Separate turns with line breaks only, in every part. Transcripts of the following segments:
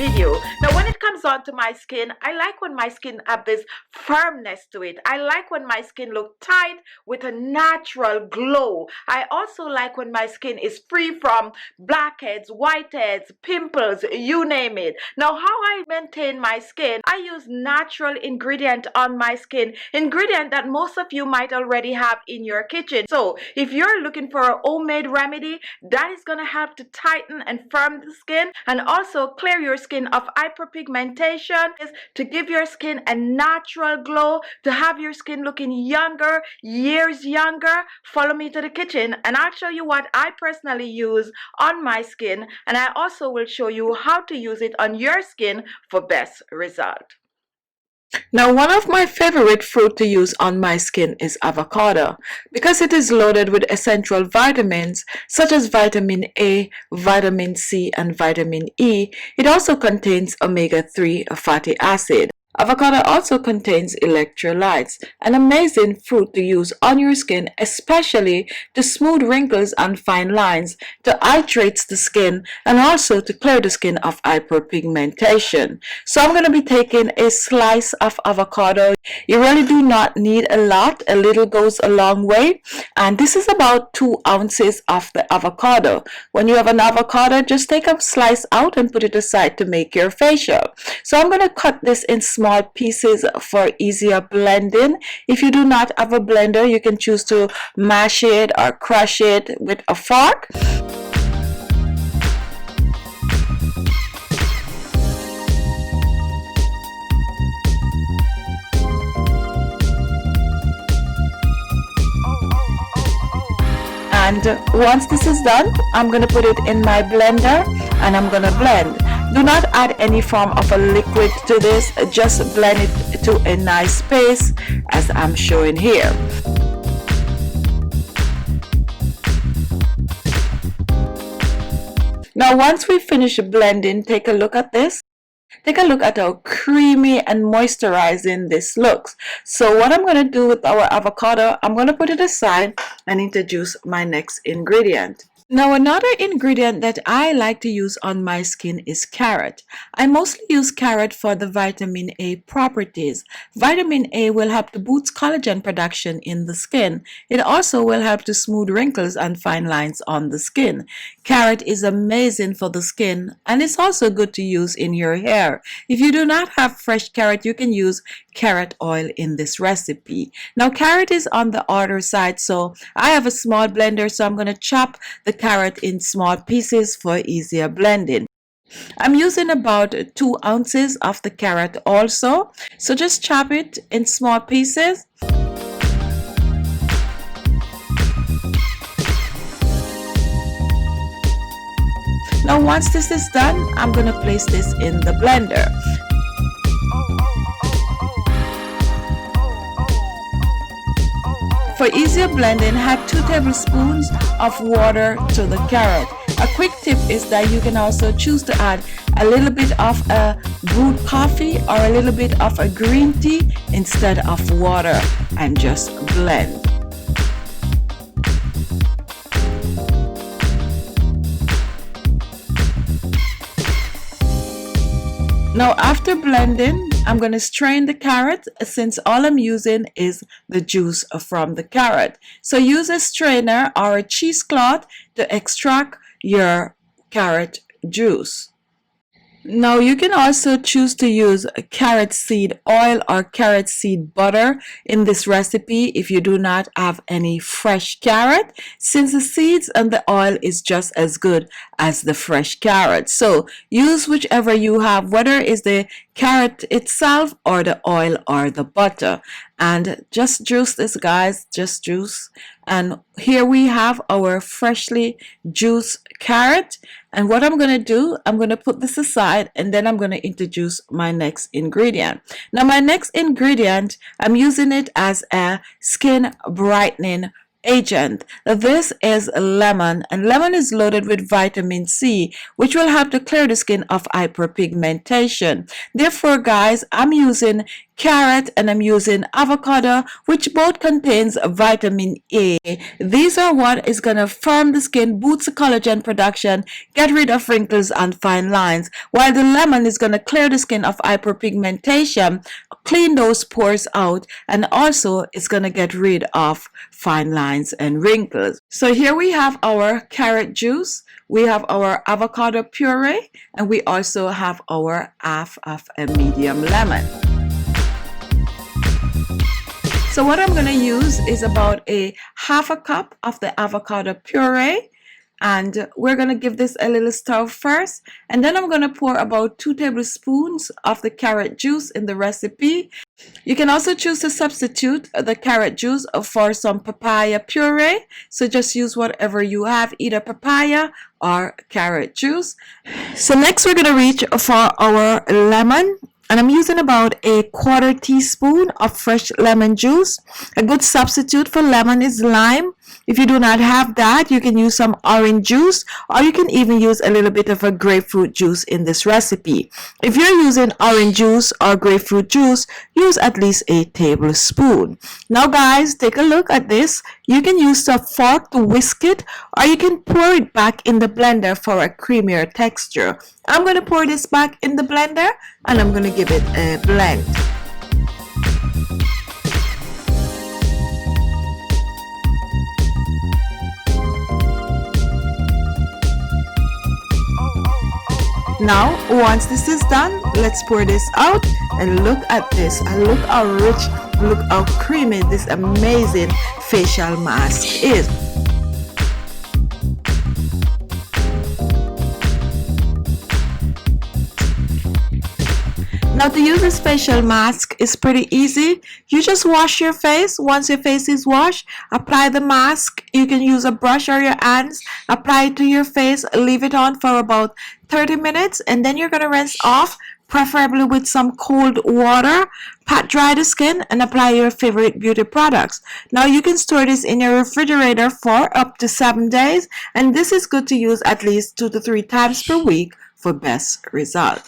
video. Now when it comes on to my skin, I like when my skin have this firmness to it. I like when my skin look tight with a natural glow. I also like when my skin is free from blackheads, whiteheads, pimples, you name it. Now how I maintain my skin, I use natural ingredient on my skin, ingredient that most of you might already have in your kitchen. So if you're looking for a homemade remedy that is going to help to tighten and firm the skin and also clear your skin of hyperpigmentation, is to give your skin a natural glow, to have your skin looking younger, years younger, follow me to the kitchen and I'll show you what I personally use on my skin, and I also will show you how to use it on your skin for best result. Now, one of my favorite fruit to use on my skin is avocado because it is loaded with essential vitamins such as vitamin A, vitamin C, and vitamin E. It also contains omega-3 fatty acid. Avocado also contains electrolytes, an amazing fruit to use on your skin, especially to smooth wrinkles and fine lines, to hydrate the skin, and also to clear the skin of hyperpigmentation. So I'm going to be taking a slice of avocado. You really do not need a lot. A little goes a long way. And this is about 2 ounces of the avocado. When you have an avocado, just take a slice out and put it aside to make your facial. So I'm going to cut this in small pieces for easier blending. If you do not have a blender, you can choose to mash it or crush it with a fork. And once this is done, I'm going to put it in my blender and I'm going to blend. Do not add any form of a liquid to this, just blend it to a nice paste as I'm showing here. Now once we finish blending, take a look at this. Take a look at how creamy and moisturizing this looks. So what I'm going to do with our avocado, I'm going to put it aside and introduce my next ingredient. Now another ingredient that I like to use on my skin is carrot. I mostly use carrot for the vitamin A properties. Vitamin A will help to boost collagen production in the skin. It also will help to smooth wrinkles and fine lines on the skin. Carrot is amazing for the skin and it's also good to use in your hair. If you do not have fresh carrot, you can use carrot oil in this recipe. Now carrot is on the outer side, so I have a small blender, so I'm going to chop the carrot in small pieces for easier blending. I'm using about 2 ounces of the carrot also, so just chop it in small pieces. Now once this is done, I'm going to place this in the blender. For easier blending, add 2 tablespoons of water to the carrot. A quick tip is that you can also choose to add a little bit of a brewed coffee or a little bit of a green tea instead of water and just blend. Now after blending, I'm going to strain the carrot since all I'm using is the juice from the carrot. So use a strainer or a cheesecloth to extract your carrot juice. Now you can also choose to use carrot seed oil or carrot seed butter in this recipe if you do not have any fresh carrot, since the seeds and the oil is just as good as the fresh carrot. So use whichever you have, whether it's the carrot itself or the oil or the butter, and just juice this, guys, just juice. And here we have our freshly juiced carrot. And what I'm going to do, I'm going to put this aside and then I'm going to introduce my next ingredient. Now my next ingredient, I'm using it as a skin brightening agent. This is lemon, and lemon is loaded with vitamin C, which will help to clear the skin of hyperpigmentation. Therefore, guys, I'm using carrot, and I'm using avocado, which both contains vitamin A. These are what is going to firm the skin, boost the collagen production, get rid of wrinkles and fine lines, while the lemon is going to clear the skin of hyperpigmentation, clean those pores out, and also it's going to get rid of fine lines and wrinkles. So here we have our carrot juice, we have our avocado puree, and we also have our half of a medium lemon. So what I'm going to use is about a half a cup of the avocado puree, and we're going to give this a little stir first, and then I'm going to pour about 2 tablespoons of the carrot juice in the recipe. You can also choose to substitute the carrot juice for some papaya puree, so just use whatever you have, either papaya or carrot juice. So next we're going to reach for our lemon, and I'm using about a 1/4 teaspoon of fresh lemon juice. A good substitute for lemon is lime. If you do not have that, you can use some orange juice, or you can even use a little bit of a grapefruit juice in this recipe. If you're using orange juice or grapefruit juice, use at least a tablespoon. Now guys, take a look at this. You can use a fork to whisk it, or you can pour it back in the blender for a creamier texture. I'm going to pour this back in the blender, and I'm going to give it a blend. Now, once this is done, let's pour this out, and look at this, and look how rich, look how creamy this amazing facial mask is. Now to use this facial mask is pretty easy. You just wash your face. Once your face is washed, apply the mask. You can use a brush or your hands, apply it to your face, leave it on for about 30 minutes, and then you're going to rinse off, preferably with some cold water. Pat dry the skin and apply your favorite beauty products. Now you can store this in your refrigerator for up to 7 days, and this is good to use at least 2 to 3 times per week for best result.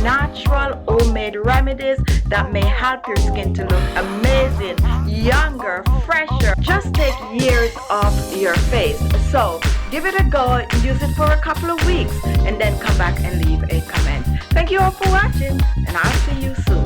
Natural homemade remedies that may help your skin to look amazing, younger, fresher, just take years off your face. So give it a go, use it for a couple of weeks, and then come back and leave a comment. Thank you all for watching, and I'll see you soon.